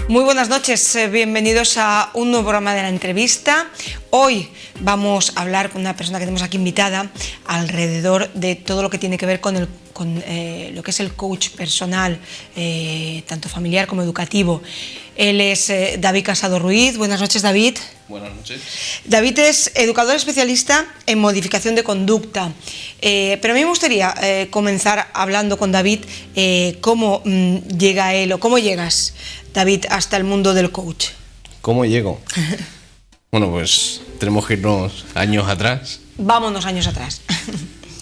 Muy buenas noches, bienvenidos a un nuevo programa de La Entrevista. Hoy vamos a hablar con una persona que tenemos aquí invitada alrededor de todo lo que tiene que ver con lo que es el coach personal, tanto familiar como educativo. Él es David Casado Ruiz. Buenas noches, David. Buenas noches. David es educador especialista en modificación de conducta, pero a mí me gustaría comenzar hablando con David cómo llega él o cómo llegas, David, hasta el mundo del coach. ¿Cómo llego? Bueno, pues tenemos que irnos años atrás. Vámonos años atrás.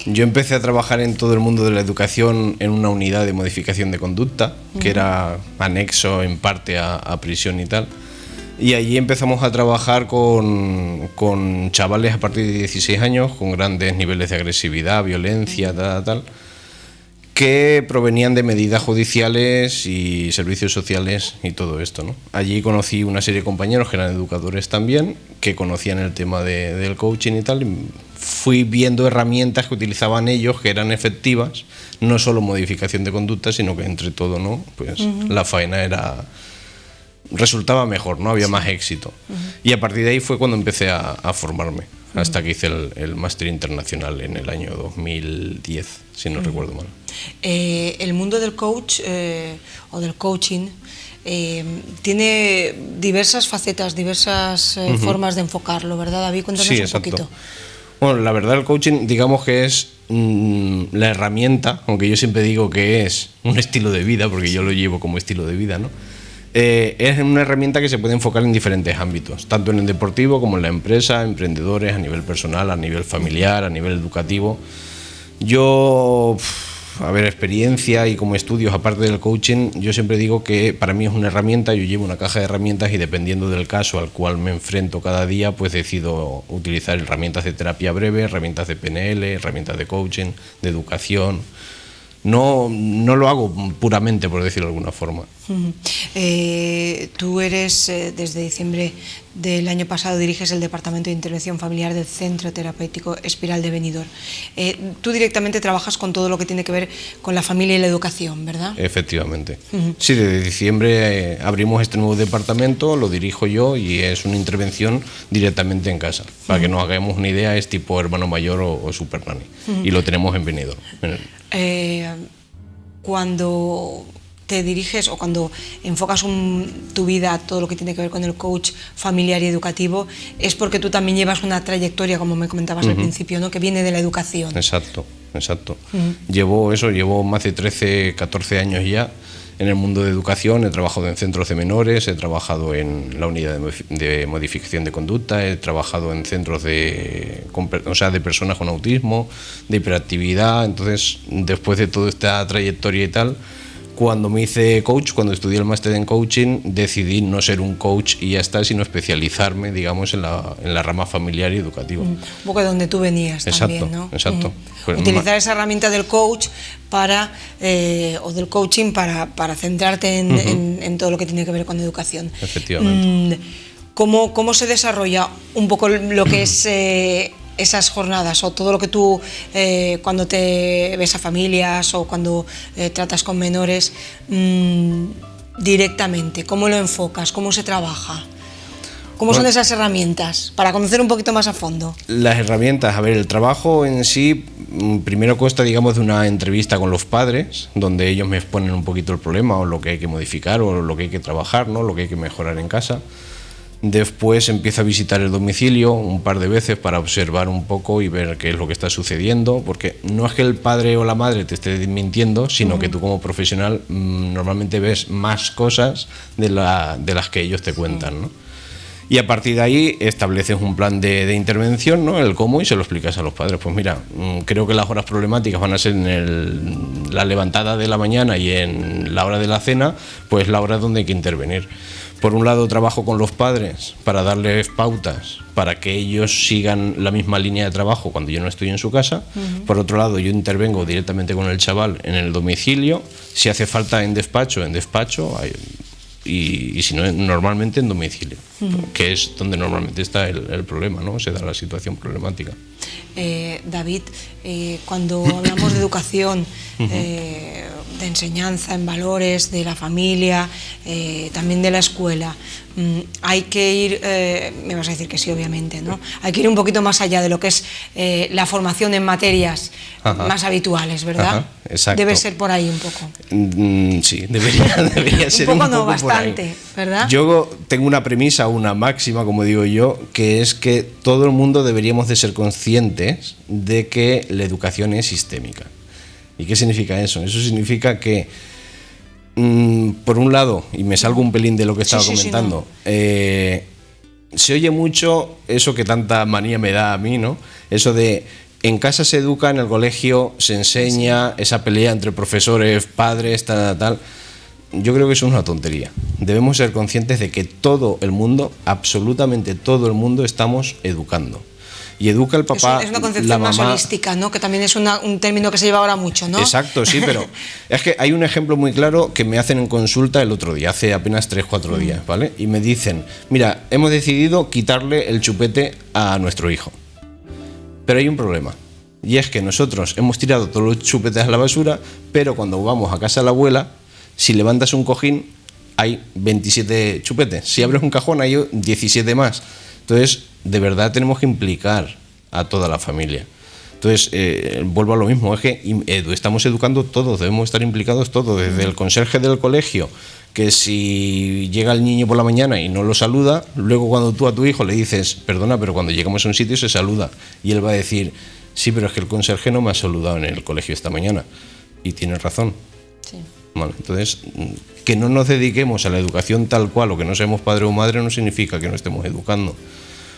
Yo empecé a trabajar en todo el mundo de la educación en una unidad de modificación de conducta, que era anexo en parte a prisión y tal. Y allí empezamos a trabajar con chavales a partir de 16 años, con grandes niveles de agresividad, violencia, tal, que provenían de medidas judiciales y servicios sociales y todo esto, ¿no? Allí conocí una serie de compañeros que eran educadores también, que conocían el tema del coaching y tal. Y fui viendo herramientas que utilizaban ellos que eran efectivas, no solo modificación de conducta, sino que entre todo, ¿no? Pues la faena resultaba mejor, ¿no? Había más éxito. Y a partir de ahí fue cuando empecé a formarme, hasta que hice el máster internacional en el año 2010, si no recuerdo mal. El mundo del coach o del coaching tiene diversas facetas, diversas formas de enfocarlo, ¿verdad, David? Cuéntanos un poquito. Bueno, la verdad el coaching, digamos que es la herramienta, aunque yo siempre digo que es un estilo de vida, porque yo lo llevo como estilo de vida, ¿no? Es una herramienta que se puede enfocar en diferentes ámbitos, tanto en el deportivo como en la empresa, emprendedores, a nivel personal, a nivel familiar, a nivel educativo. Yo, experiencia y como estudios aparte del coaching, yo siempre digo que para mí es una herramienta. Yo llevo una caja de herramientas y dependiendo del caso al cual me enfrento cada día, pues decido utilizar herramientas de terapia breve, herramientas de PNL, herramientas de coaching, de educación. No lo hago puramente, por decirlo de alguna forma. Tú eres, desde diciembre del año pasado, diriges el Departamento de Intervención Familiar del Centro Terapéutico Espiral de Benidorm. Tú directamente trabajas con todo lo que tiene que ver con la familia y la educación, ¿verdad? Efectivamente. Sí, desde diciembre abrimos este nuevo departamento, lo dirijo yo y es una intervención directamente en casa. Para que nos hagamos una idea, es tipo hermano mayor o super nanny. Y lo tenemos en Benidorm. Cuando te diriges o cuando enfocas tu vida a todo lo que tiene que ver con el coach familiar y educativo, es porque tú también llevas una trayectoria, como me comentabas al principio, ¿no? Que viene de la educación. Exacto. Llevo más de 13, 14 años ya en el mundo de educación. He trabajado en centros de menores, he trabajado en la unidad de modificación de conducta, he trabajado en centros de personas con autismo, de hiperactividad. Entonces, después de toda esta trayectoria y tal, cuando me hice coach, cuando estudié el máster en coaching, decidí no ser un coach y ya está, sino especializarme, digamos, en la rama familiar y educativa. Un poco de donde tú venías también, ¿no? Exacto. Pues utilizar esa herramienta del coach o del coaching para centrarte en todo lo que tiene que ver con educación. Efectivamente. ¿Cómo se desarrolla un poco lo que es esas jornadas o todo lo que tú cuando te ves a familias o cuando tratas con menores directamente? ¿Cómo lo enfocas? ¿Cómo se trabaja? ¿Cómo son esas herramientas? Para conocer un poquito más a fondo. Las herramientas, el trabajo en sí, primero consta, digamos, de una entrevista con los padres, donde ellos me exponen un poquito el problema o lo que hay que modificar o lo que hay que trabajar, ¿no? Lo que hay que mejorar en casa. Después empiezo a visitar el domicilio un par de veces para observar un poco y ver qué es lo que está sucediendo, porque no es que el padre o la madre te esté mintiendo, sino que tú como profesional normalmente ves más cosas de las que ellos te cuentan, ¿no? Y a partir de ahí estableces un plan de intervención, ¿no? El cómo, y se lo explicas a los padres. Pues mira, creo que las horas problemáticas van a ser en la levantada de la mañana y en la hora de la cena, pues la hora donde hay que intervenir. Por un lado trabajo con los padres para darles pautas para que ellos sigan la misma línea de trabajo cuando yo no estoy en su casa. Por otro lado yo intervengo directamente con el chaval en el domicilio, si hace falta en despacho, y si no, normalmente en domicilio, que es donde normalmente está el problema, ¿no? Se da la situación problemática. David, cuando hablamos de educación, de enseñanza en valores, de la familia, también de la escuela, hay que ir, me vas a decir que sí, obviamente, ¿no? Hay que ir un poquito más allá de lo que es la formación en materias más habituales, ¿verdad? Ajá, exacto. Debe ser por ahí un poco. Sí, debería ser un poco, un no, poco bastante, por ahí. ¿verdad? Yo tengo una premisa, una máxima, como digo yo, que es que todo el mundo deberíamos de ser conscientes de que la educación es sistémica. ¿Y qué significa eso? Eso significa que, por un lado, y me salgo un pelín de lo que estaba comentando, se oye mucho eso que tanta manía me da a mí, ¿no? Eso de en casa se educa, en el colegio se enseña, esa pelea entre profesores, padres, tal. Yo creo que eso es una tontería. Debemos ser conscientes de que todo el mundo, absolutamente todo el mundo, estamos educando. Y educa el papá, es una concepción la mamá, más holística, ¿no? Que también es un término que se lleva ahora mucho, ¿no? Exacto, sí, pero es que hay un ejemplo muy claro que me hacen en consulta el otro día, hace apenas 3-4 días, ¿vale? Y me dicen, mira, hemos decidido quitarle el chupete a nuestro hijo. Pero hay un problema, y es que nosotros hemos tirado todos los chupetes a la basura, pero cuando vamos a casa de la abuela, si levantas un cojín, hay 27 chupetes. Si abres un cajón, hay 17 más. Entonces, de verdad tenemos que implicar a toda la familia. Entonces, vuelvo a lo mismo, es que estamos educando todos, debemos estar implicados todos, desde el conserje del colegio, que si llega el niño por la mañana y no lo saluda, luego cuando tú a tu hijo le dices, perdona, pero cuando llegamos a un sitio se saluda, y él va a decir, sí, pero es que el conserje no me ha saludado en el colegio esta mañana, y tiene razón. Sí. Vale, entonces, que no nos dediquemos a la educación tal cual, o que no seamos padre o madre, no significa que no estemos educando.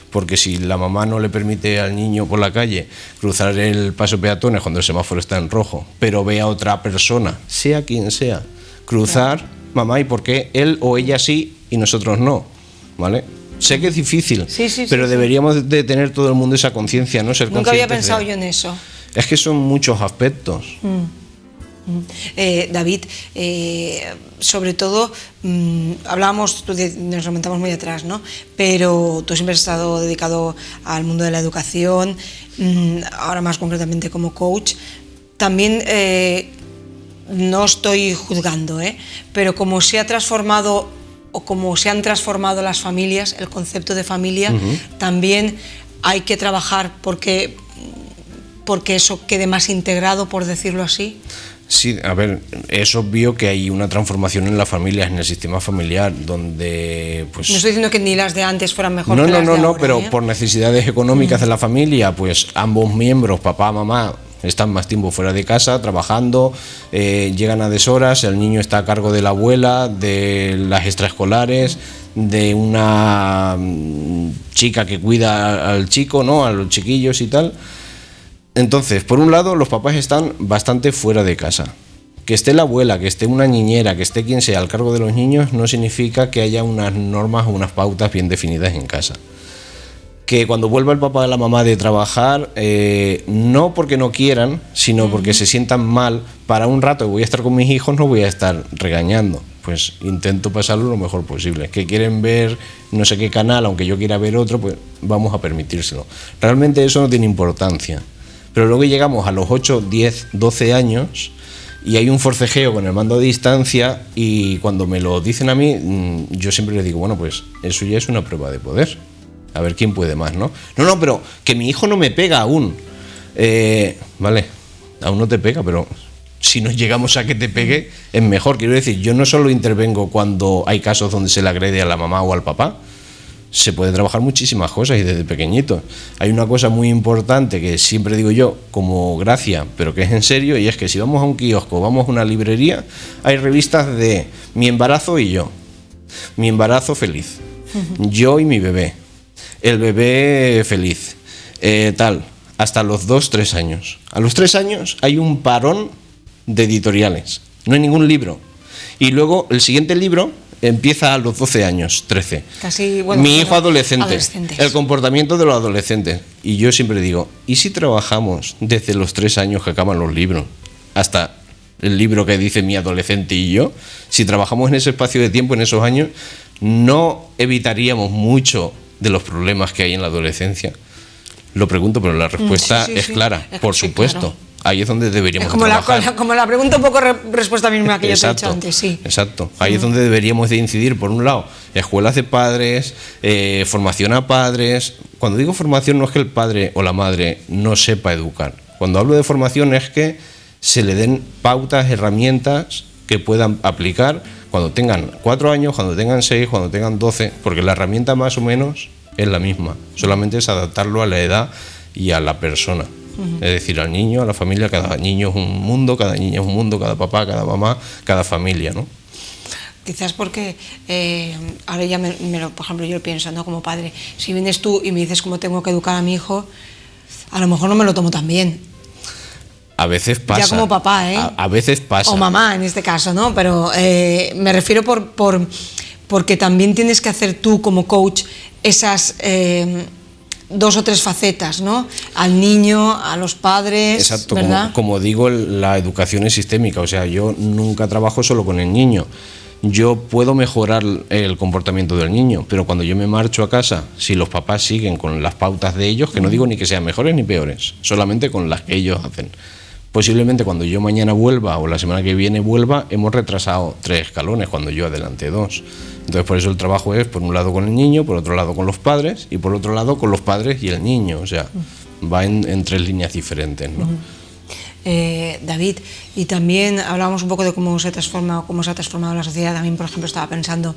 Porque si la mamá no le permite al niño por la calle cruzar el paso peatones cuando el semáforo está en rojo, pero ve a otra persona, sea quien sea, cruzar, mamá, ¿y por qué él o ella sí y nosotros no? ¿Vale? Sé que es difícil, pero deberíamos de tener todo el mundo esa conciencia, ¿no? Ser Nunca había pensado yo en eso. Es que son muchos aspectos. David, sobre todo, hablábamos, nos remontamos muy atrás, ¿no? Pero tú siempre has estado dedicado al mundo de la educación, ahora más concretamente como coach. También no estoy juzgando, pero como se ha transformado o como se han transformado las familias, el concepto de familia, también hay que trabajar porque eso quede más integrado, por decirlo así. Sí, a ver, es obvio que hay una transformación en las familias, en el sistema familiar, donde pues... No estoy diciendo que ni las de antes fueran mejor que las de ahora. No, pero por necesidades económicas de la familia, pues ambos miembros, papá, mamá, están más tiempo fuera de casa, trabajando, llegan a deshoras, el niño está a cargo de la abuela, de las extraescolares, de una chica que cuida al chico, ¿no? A los chiquillos y tal. Entonces, por un lado, los papás están bastante fuera de casa. Que esté la abuela, que esté una niñera, que esté quien sea al cargo de los niños, no significa que haya unas normas o unas pautas bien definidas en casa. Que cuando vuelva el papá o la mamá de trabajar, no porque no quieran, sino porque se sientan mal, para un rato que voy a estar con mis hijos, no voy a estar regañando. Pues intento pasarlo lo mejor posible. Que quieren ver no sé qué canal, aunque yo quiera ver otro, pues vamos a permitírselo. Realmente eso no tiene importancia. Pero luego llegamos a los 8, 10, 12 años y hay un forcejeo con el mando a distancia, y cuando me lo dicen a mí, yo siempre les digo, bueno, pues eso ya es una prueba de poder. A ver quién puede más, ¿no? No, pero que mi hijo no me pega aún. Vale, aún no te pega, pero si no llegamos a que te pegue, es mejor. Quiero decir, yo no solo intervengo cuando hay casos donde se le agrede a la mamá o al papá. Se puede trabajar muchísimas cosas y desde pequeñito. Hay una cosa muy importante que siempre digo yo como gracia, pero que es en serio, y es que si vamos a un kiosco, vamos a una librería, hay revistas de mi embarazo y yo, mi embarazo feliz, yo y mi bebé, el bebé feliz, tal, hasta los 2-3 años. A los 3 años hay un parón de editoriales, no hay ningún libro. Y luego el siguiente libro empieza a los 12 años, 13. Casi, bueno, mi hijo adolescente, el comportamiento de los adolescentes. Y yo siempre digo, ¿y si trabajamos desde los 3 años que acaban los libros hasta el libro que dice mi adolescente y yo? Si trabajamos en ese espacio de tiempo, en esos años, ¿no evitaríamos mucho de los problemas que hay en la adolescencia? Lo pregunto, pero la respuesta es clara, por supuesto. Claro. ahí es donde deberíamos Es como trabajar. como la pregunta un poco respuesta misma que yo te he dicho Exacto, antes, sí. exacto. Ahí es donde deberíamos de incidir, por un lado, escuelas de padres, formación a padres. Cuando digo formación no es que el padre o la madre no sepa educar. Cuando hablo de formación es que se le den pautas, herramientas que puedan aplicar cuando tengan 4 años, cuando tengan 6, cuando tengan 12, porque la herramienta más o menos es la misma, solamente es adaptarlo a la edad y a la persona. Es decir, al niño, a la familia, cada niño es un mundo, cada niña es un mundo, cada papá, cada mamá, cada familia, ¿no? Quizás porque ahora ya por ejemplo, yo pienso, ¿no? Como padre, si vienes tú y me dices cómo tengo que educar a mi hijo, a lo mejor no me lo tomo tan bien. A veces pasa. Ya como papá, ¿eh? A veces pasa. O mamá, en este caso, ¿no? Pero me refiero porque también tienes que hacer tú como coach esas 2 o 3 facetas, ¿no? Al niño, a los padres, exacto, ¿verdad? como digo, la educación es sistémica, o sea, yo nunca trabajo solo con el niño. Yo puedo mejorar el comportamiento del niño, pero cuando yo me marcho a casa, si los papás siguen con las pautas de ellos, que no digo ni que sean mejores ni peores, solamente con las que ellos hacen, posiblemente cuando yo mañana vuelva o la semana que viene vuelva, hemos retrasado 3 escalones cuando yo adelanté 2. Entonces por eso el trabajo es por un lado con el niño, por otro lado con los padres y por otro lado con los padres y el niño, o sea, va en 3 líneas diferentes, ¿no? David, y también hablábamos un poco de cómo se ha transformado la sociedad. También, por ejemplo, estaba pensando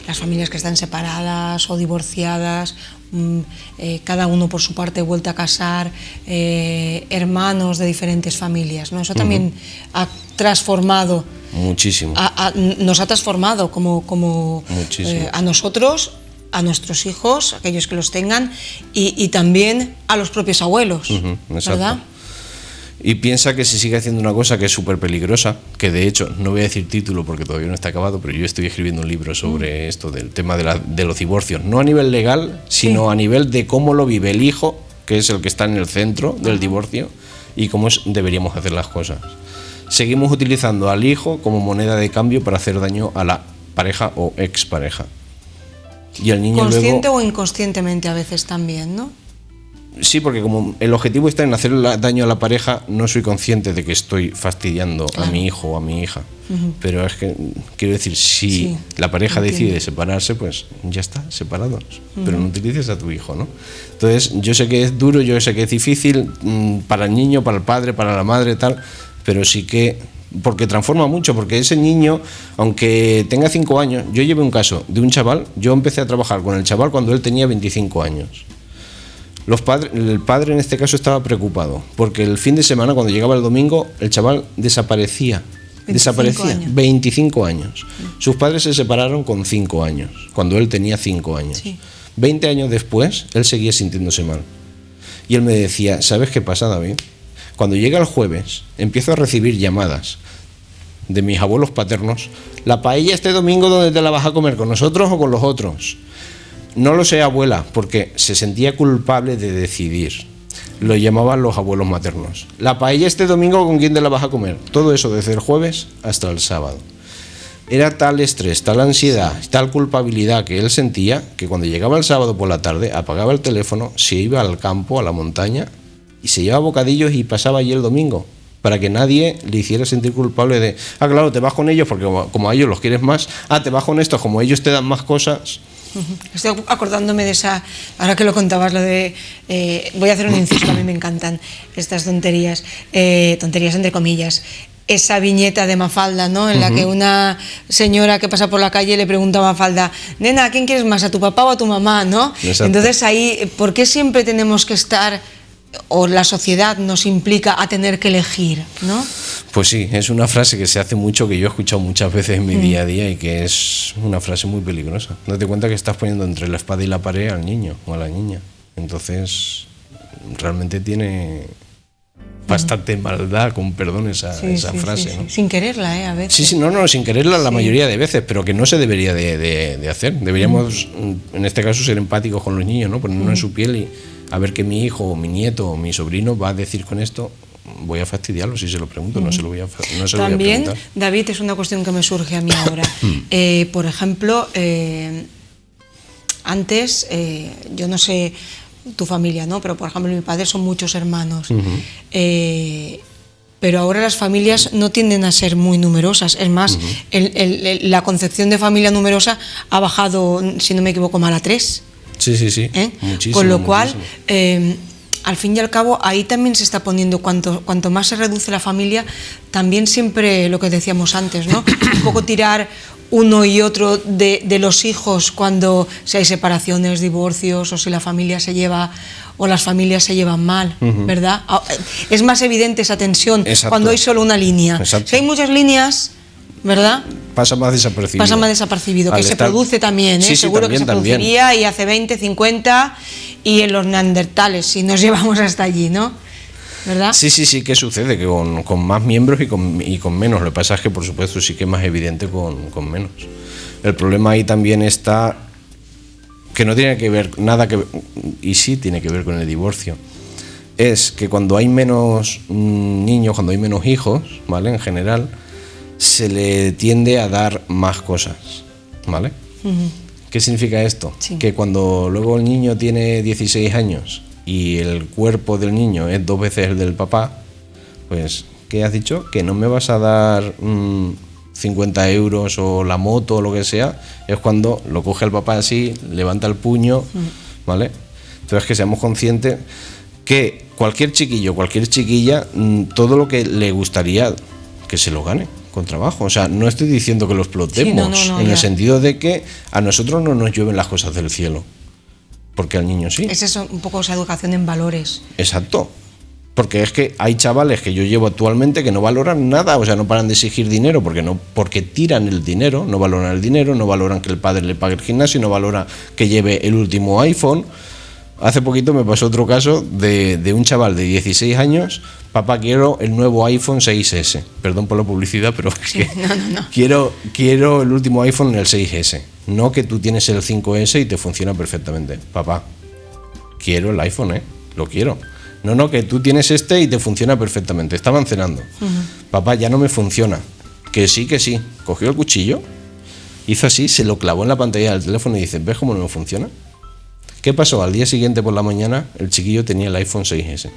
las familias que están separadas o divorciadas, cada uno por su parte vuelta a casar, hermanos de diferentes familias, ¿no? Eso también ha transformado muchísimo. Nos ha transformado como a nosotros, a nuestros hijos, aquellos que los tengan, y también a los propios abuelos, ¿verdad? Y piensa que se sigue haciendo una cosa que es súper peligrosa, que de hecho, no voy a decir título porque todavía no está acabado, pero yo estoy escribiendo un libro sobre esto, del tema de los divorcios, no a nivel legal, sino a nivel de cómo lo vive el hijo, que es el que está en el centro del divorcio, y cómo deberíamos hacer las cosas. Seguimos utilizando al hijo como moneda de cambio para hacer daño a la pareja o expareja. Y el niño consciente luego, o inconscientemente a veces también, ¿no? Sí, porque como el objetivo está en hacer daño a la pareja, no soy consciente de que estoy fastidiando a mi hijo o a mi hija. Pero es que, quiero decir, si la pareja decide separarse, pues ya está, separados. Pero no utilices a tu hijo, ¿no? Entonces, yo sé que es duro, yo sé que es difícil para el niño, para el padre, para la madre, tal, pero sí que, porque transforma mucho, porque ese niño, aunque tenga 5 años, yo llevé un caso de un chaval, yo empecé a trabajar con el chaval cuando él tenía 25 años. El padre en este caso estaba preocupado, porque el fin de semana, cuando llegaba el domingo, el chaval desaparecía. 25 años. Sus padres se separaron con 5 años, cuando él tenía 5 años. 20 años después, él seguía sintiéndose mal. Y él me decía, ¿sabes qué pasa, David? Cuando llega el jueves, empiezo a recibir llamadas de mis abuelos paternos. La paella este domingo, ¿dónde te la vas a comer? ¿Con nosotros o con los otros? No lo sé, abuela, porque se sentía culpable de decidir. Lo llamaban los abuelos maternos. La paella este domingo, ¿con quién te la vas a comer? Todo eso desde el jueves hasta el sábado. Era tal estrés, tal ansiedad, tal culpabilidad que él sentía que cuando llegaba el sábado por la tarde apagaba el teléfono, se iba al campo, a la montaña y se llevaba bocadillos y pasaba allí el domingo para que nadie le hiciera sentir culpable de, claro, te vas con ellos porque como a ellos los quieres más, te vas con estos como ellos te dan más cosas. Estoy acordándome de esa, ahora que lo contabas, lo de, voy a hacer un inciso, a mí me encantan estas tonterías, tonterías entre comillas, esa viñeta de Mafalda, ¿no? En la que una señora que pasa por la calle le pregunta a Mafalda, nena, ¿a quién quieres más, a tu papá o a tu mamá, ¿no? Exacto. Entonces ahí, ¿por qué siempre tenemos que estar, o la sociedad nos implica a tener que elegir, ¿no? Pues sí, es una frase que se hace mucho, que yo he escuchado muchas veces en mi día a día y que es una frase muy peligrosa. Date cuenta que estás poniendo entre la espada y la pared al niño o a la niña. Entonces, realmente tiene bastante maldad, con perdón, esa frase. ¿no? Sin quererla, a veces. Sí, no, sin quererla la mayoría de veces, pero que no se debería de hacer. Deberíamos, en este caso, ser empáticos con los niños, ¿no? Ponernos en su piel y a ver que mi hijo o mi nieto o mi sobrino va a decir con esto. Voy a fastidiarlo si se lo pregunto, no se lo voy a preguntar. También, David, es una cuestión que me surge a mí ahora. Por ejemplo, antes, yo no sé tu familia, ¿no? Pero, por ejemplo, mi padre son muchos hermanos. Pero ahora las familias no tienden a ser muy numerosas. Es más, la concepción de familia numerosa ha bajado, si no me equivoco, mal a 3. Sí. Muchísimo. Con lo cual, al fin y al cabo, ahí también se está poniendo, cuanto más se reduce la familia, también siempre lo que decíamos antes, ¿no? Un poco tirar uno y otro de los hijos cuando si hay separaciones, divorcios, o si la familia se lleva, o las familias se llevan mal, ¿verdad? Es más evidente esa tensión cuando hay solo una línea. Exacto. Si hay muchas líneas, ¿verdad? Pasa más desapercibido. Que se produce también, Sí, seguro también, que se produciría y hace 20, 50 y en los neandertales, si nos llevamos hasta allí, ¿no? ¿Verdad? Sí, que sucede, que con más miembros y con menos. Lo que pasa es que, por supuesto, sí que es más evidente con menos. El problema ahí también está que no tiene que ver y sí tiene que ver con el divorcio. Es que cuando hay menos niños, cuando hay menos hijos, ¿vale? En general, se le tiende a dar más cosas, ¿vale? ¿Qué significa esto? Sí. Que cuando luego el niño tiene 16 años y el cuerpo del niño es 2 veces el del papá, pues, ¿qué has dicho? Que no me vas a dar 50 euros o la moto o lo que sea. Es cuando lo coge el papá así, levanta el puño, ¿vale? Entonces, que seamos conscientes que cualquier chiquillo, cualquier chiquilla, todo lo que le gustaría que se lo gane con trabajo. O sea, no estoy diciendo que lo explotemos, el sentido de que a nosotros no nos llueven las cosas del cielo, porque al niño sí. Es eso, un poco esa educación en valores. Exacto. Porque es que hay chavales que yo llevo actualmente que no valoran nada, o sea, no paran de exigir dinero porque tiran el dinero, no valoran el dinero, no valoran que el padre le pague el gimnasio, no valoran que lleve el último iPhone. Hace poquito me pasó otro caso de un chaval de 16 años, papá, quiero el nuevo iPhone 6S. Perdón por la publicidad, pero es que quiero el último iPhone, el 6S. No que tú tienes el 5S y te funciona perfectamente. Papá, quiero el iPhone, lo quiero. No, que tú tienes este y te funciona perfectamente. Estaban cenando. Papá, ya no me funciona. Que sí. Cogió el cuchillo, hizo así, se lo clavó en la pantalla del teléfono y dice, ¿ves cómo no me funciona? ¿Qué pasó? Al día siguiente por la mañana el chiquillo tenía el iPhone 6S.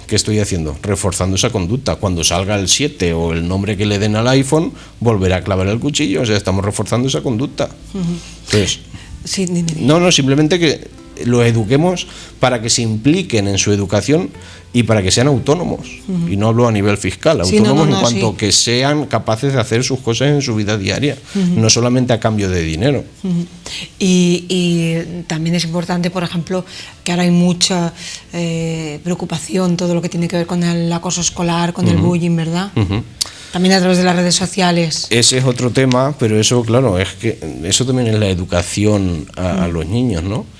¿Qué estoy haciendo? Reforzando esa conducta. Cuando salga el 7 o el nombre que le den al iPhone, volverá a clavar el cuchillo. O sea, estamos reforzando esa conducta. Entonces, sí, dime. No, simplemente que los eduquemos para que se impliquen en su educación y para que sean autónomos. Y no hablo a nivel fiscal, autónomos en cuanto que sean capaces de hacer sus cosas en su vida diaria, no solamente a cambio de dinero. Y también es importante, por ejemplo, que ahora hay mucha preocupación, todo lo que tiene que ver con el acoso escolar, con el bullying, ¿verdad? También a través de las redes sociales. Ese es otro tema, pero eso, claro, es que eso también es la educación a los niños, ¿no?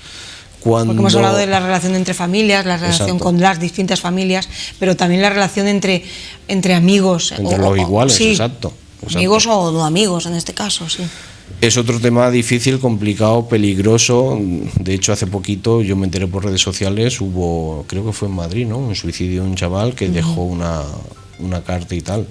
Porque hemos hablado de la relación entre familias, la relación con las distintas familias, pero también la relación entre amigos. Entre los iguales, exacto. Amigos o no amigos, en este caso, sí. Es otro tema difícil, complicado, peligroso. De hecho, hace poquito yo me enteré por redes sociales, hubo, creo que fue en Madrid, ¿no? Un suicidio de un chaval que dejó una carta y tal.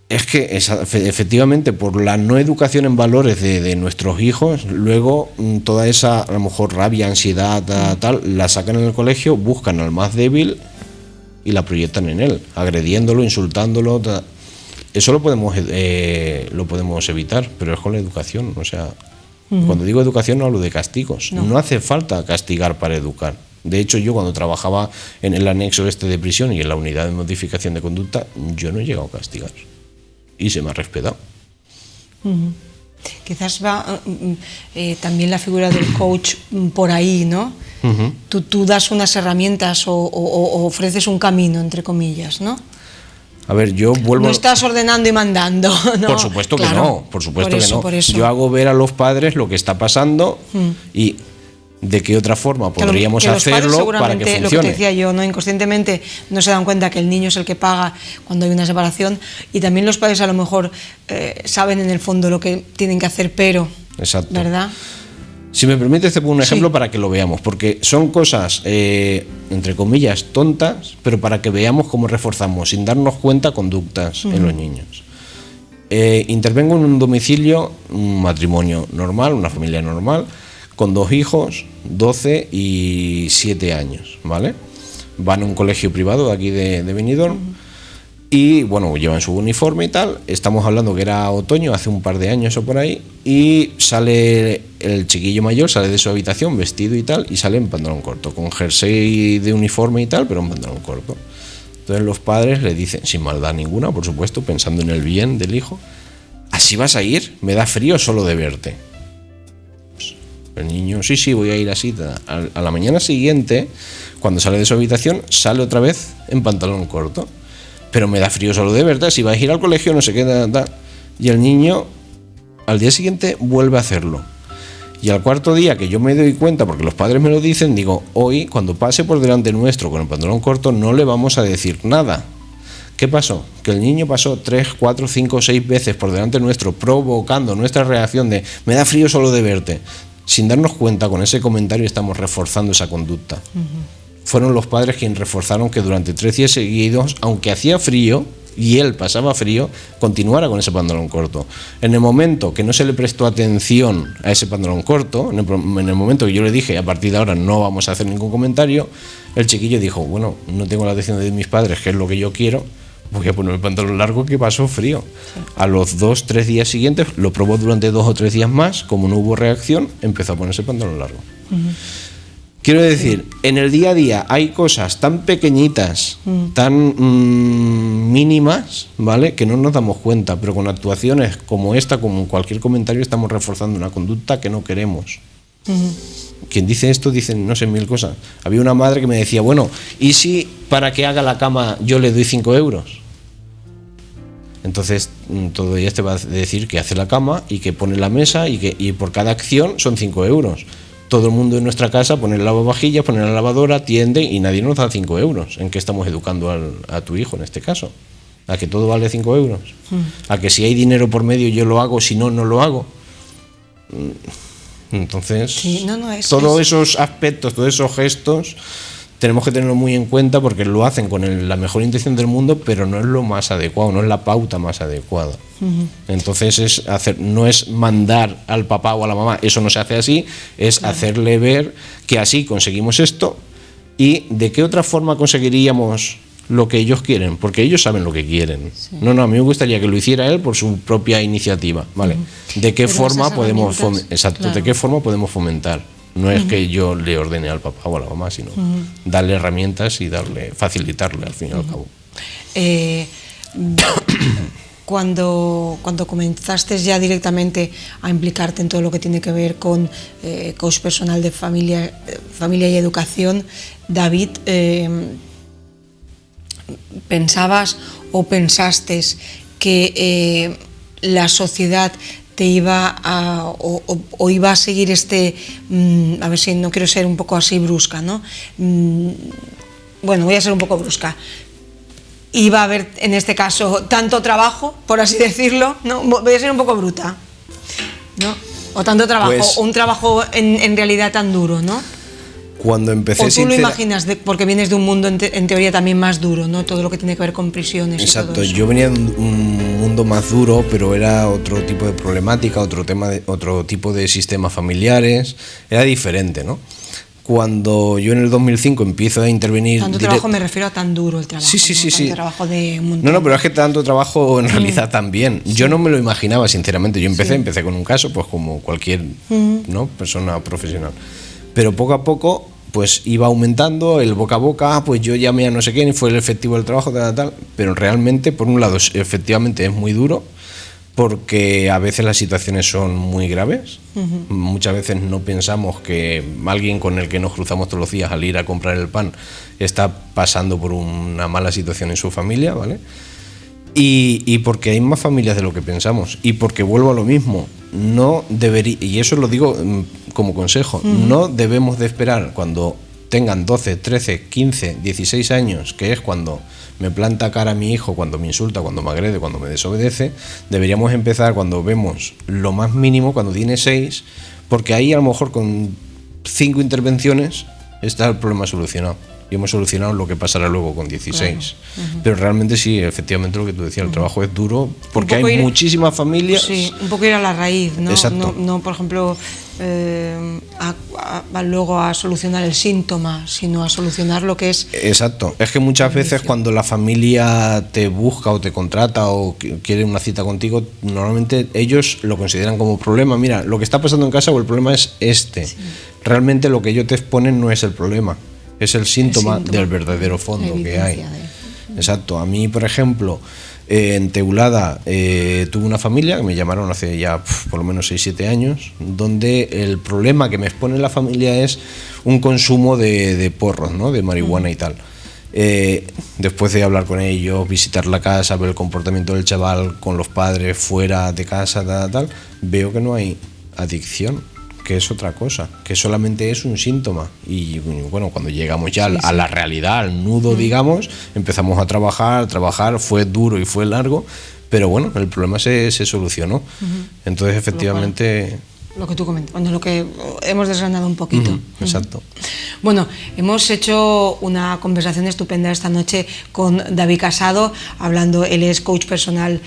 Es que efectivamente por la no educación en valores de nuestros hijos, luego toda esa a lo mejor rabia, ansiedad, tal, la sacan en el colegio, buscan al más débil y la proyectan en él, agrediéndolo, insultándolo. Eso lo podemos evitar, pero es con la educación. O sea, cuando digo educación no hablo de castigos. No hace falta castigar para educar. De hecho, yo cuando trabajaba en el anexo de prisión y en la unidad de modificación de conducta, yo no he llegado a castigar. Y se me ha respetado. Quizás va también la figura del coach por ahí, ¿no? Tú das unas herramientas o ofreces un camino, entre comillas, ¿no? A ver, yo vuelvo... No estás ordenando y mandando, ¿no? Por supuesto que no, por supuesto que no. Por eso. Yo hago ver a los padres lo que está pasando y de qué otra forma podríamos hacerlo para que funcione. Lo que te decía yo, ¿no? Inconscientemente no se dan cuenta que el niño es el que paga cuando hay una separación, y también los padres a lo mejor saben en el fondo lo que tienen que hacer, pero... Exacto. ¿Verdad? Si me permites, te pongo un ejemplo para que lo veamos, porque son cosas, entre comillas, tontas, pero para que veamos cómo reforzamos, sin darnos cuenta, conductas en los niños. Intervengo en un domicilio, un matrimonio normal, una familia normal, con 2 hijos, 12 y 7 años, ¿vale? Van a un colegio privado de aquí de Benidorm. Y bueno, llevan su uniforme y tal. Estamos hablando que era otoño, hace un par de años o por ahí. Y sale el chiquillo mayor, sale de su habitación vestido y tal, y sale en pantalón corto, con jersey de uniforme y tal, pero en pantalón corto. Entonces los padres le dicen, sin maldad ninguna, por supuesto, pensando en el bien del hijo: ¿así vas a ir? Me da frío solo de verte. Pues el niño, sí, voy a ir así. A la mañana siguiente, cuando sale de su habitación, sale otra vez en pantalón corto. Pero me da frío solo de verte, si vas a ir al colegio, no sé qué, Y el niño al día siguiente vuelve a hacerlo. Y al cuarto día, que yo me doy cuenta, porque los padres me lo dicen, digo, hoy cuando pase por delante nuestro con el pantalón corto no le vamos a decir nada. ¿Qué pasó? Que el niño pasó 3, 4, 5, 6 veces por delante nuestro, provocando nuestra reacción de me da frío solo de verte. Sin darnos cuenta, con ese comentario estamos reforzando esa conducta. Fueron los padres quienes reforzaron que durante 3 días seguidos, aunque hacía frío y él pasaba frío, continuara con ese pantalón corto. En el momento que no se le prestó atención a ese pantalón corto, en el momento que yo le dije, a partir de ahora no vamos a hacer ningún comentario, el chiquillo dijo, bueno, no tengo la atención de mis padres, que es lo que yo quiero, voy a ponerme el pantalón largo que pasó frío. Sí. A los 2, 3 días siguientes, lo probó durante 2 o 3 días más, como no hubo reacción, empezó a ponerse el pantalón largo. Quiero decir, en el día a día hay cosas tan pequeñitas, tan mínimas, ¿vale?, que no nos damos cuenta, pero con actuaciones como esta, como cualquier comentario, estamos reforzando una conducta que no queremos. Quien dice esto dice no sé, 1000 cosas. Había una madre que me decía, bueno, ¿y si para que haga la cama yo le doy 5 euros? Entonces todo ella te va a decir que hace la cama y que pone la mesa y por cada acción son 5 euros. Todo el mundo en nuestra casa pone el lavavajillas, pone la lavadora, atiende y nadie nos da 5 euros. ¿En qué estamos educando a tu hijo en este caso? ¿A que todo vale 5 euros? ¿A que si hay dinero por medio yo lo hago, si no, no lo hago? Entonces, sí, todos esos aspectos, todos esos gestos, tenemos que tenerlo muy en cuenta porque lo hacen con la mejor intención del mundo, pero no es lo más adecuado, no es la pauta más adecuada. Entonces no es mandar al papá o a la mamá, eso no se hace así, es hacerle ver que así conseguimos esto y de qué otra forma conseguiríamos lo que ellos quieren, porque ellos saben lo que quieren. Sí. No, a mí me gustaría que lo hiciera él por su propia iniciativa, ¿vale? ¿De qué forma podemos ¿de qué forma podemos fomentar? No es que yo le ordene al papá o a la mamá, sino darle herramientas y facilitarle al fin y al cabo. Cuando comenzaste ya directamente a implicarte en todo lo que tiene que ver con coach personal de familia y educación, David, ¿pensabas o pensaste que la sociedad te iba o iba a seguir a ver si no quiero ser un poco así brusca, ¿no? Bueno, voy a ser un poco brusca. Iba a haber, en este caso, tanto trabajo, por así decirlo, ¿no? Voy a ser un poco bruta, ¿no? O tanto trabajo, pues, o un trabajo en realidad tan duro, ¿no? Cuando empecé, o tú lo imaginas, porque vienes de un mundo en teoría también más duro, ¿no? Todo lo que tiene que ver con prisiones. Exacto, y todo eso. Yo venía de un mundo más duro, pero era otro tipo de problemática, otro tipo de sistemas familiares, era diferente, ¿no? Cuando yo en el 2005 empiezo a intervenir... Tanto trabajo me refiero a tan duro el trabajo. Sí. Trabajo de un montón. No, pero es que tanto trabajo en realidad también. Sí. Yo no me lo imaginaba, sinceramente. Yo empecé con un caso, pues como cualquier ¿no? persona profesional. Pero poco a poco, pues iba aumentando el boca a boca, pues yo llamé a no sé quién y fue el efectivo del trabajo, tal. Pero realmente, por un lado, efectivamente es muy duro, porque a veces las situaciones son muy graves. Muchas veces no pensamos que alguien con el que nos cruzamos todos los días al ir a comprar el pan está pasando por una mala situación en su familia, ¿vale? Y porque hay más familias de lo que pensamos, y porque vuelvo a lo mismo, no debería, y eso lo digo como consejo, no debemos de esperar cuando tengan 12, 13, 15, 16 años, que es cuando me planta cara a mi hijo, cuando me insulta, cuando me agrede, cuando me desobedece. Deberíamos empezar cuando vemos lo más mínimo, cuando tiene 6, porque ahí a lo mejor con 5 intervenciones está el problema solucionado. y hemos solucionado lo que pasará luego con 16. Pero realmente sí, efectivamente lo que tú decías, el trabajo es duro porque hay muchísimas familias. Sí, un poco ir a la raíz, ¿no? Exacto. No, por ejemplo, luego a solucionar el síntoma, sino a solucionar lo que es... Exacto, es que muchas veces cuando la familia te busca o te contrata o quiere una cita contigo, normalmente ellos lo consideran como problema. Mira, lo que está pasando en casa o el problema es este. Sí. Realmente lo que ellos te exponen no es el problema, es el síntoma del verdadero fondo que hay. Exacto, a mí, por ejemplo, en Teulada tuve una familia que me llamaron hace ya por lo menos 6-7 años, donde el problema que me expone la familia es un consumo de porros, ¿no? De marihuana y tal. Después de hablar con ellos, visitar la casa, ver el comportamiento del chaval con los padres fuera de casa, tal, veo que no hay adicción, que es otra cosa, que solamente es un síntoma. Y bueno, cuando llegamos ya a la realidad, al nudo, digamos, empezamos a trabajar, fue duro y fue largo, pero bueno, el problema se solucionó. Entonces, efectivamente... Lo que tú comentas, bueno, lo que hemos desgranado un poquito. Exacto. Bueno, hemos hecho una conversación estupenda esta noche con David Casado, hablando, él es coach personal,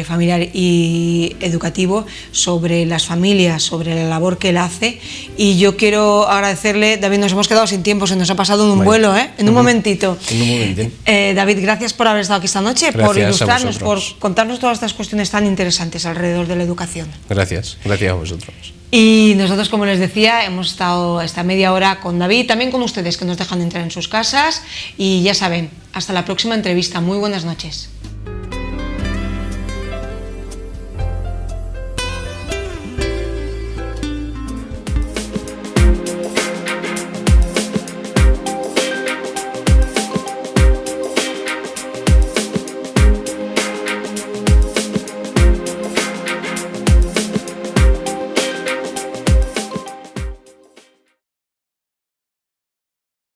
familiar y educativo, sobre las familias, sobre la labor que él hace, y yo quiero agradecerle, David, nos hemos quedado sin tiempo, se nos ha pasado en un vuelo, en un momentito. En un momentín. David, gracias por haber estado aquí esta noche, gracias, por ilustrarnos, por contarnos todas estas cuestiones tan interesantes alrededor de la educación. Gracias a vosotros. Y nosotros, como les decía, hemos estado esta media hora con David, también con ustedes que nos dejan entrar en sus casas, y ya saben, hasta la próxima entrevista. Muy buenas noches.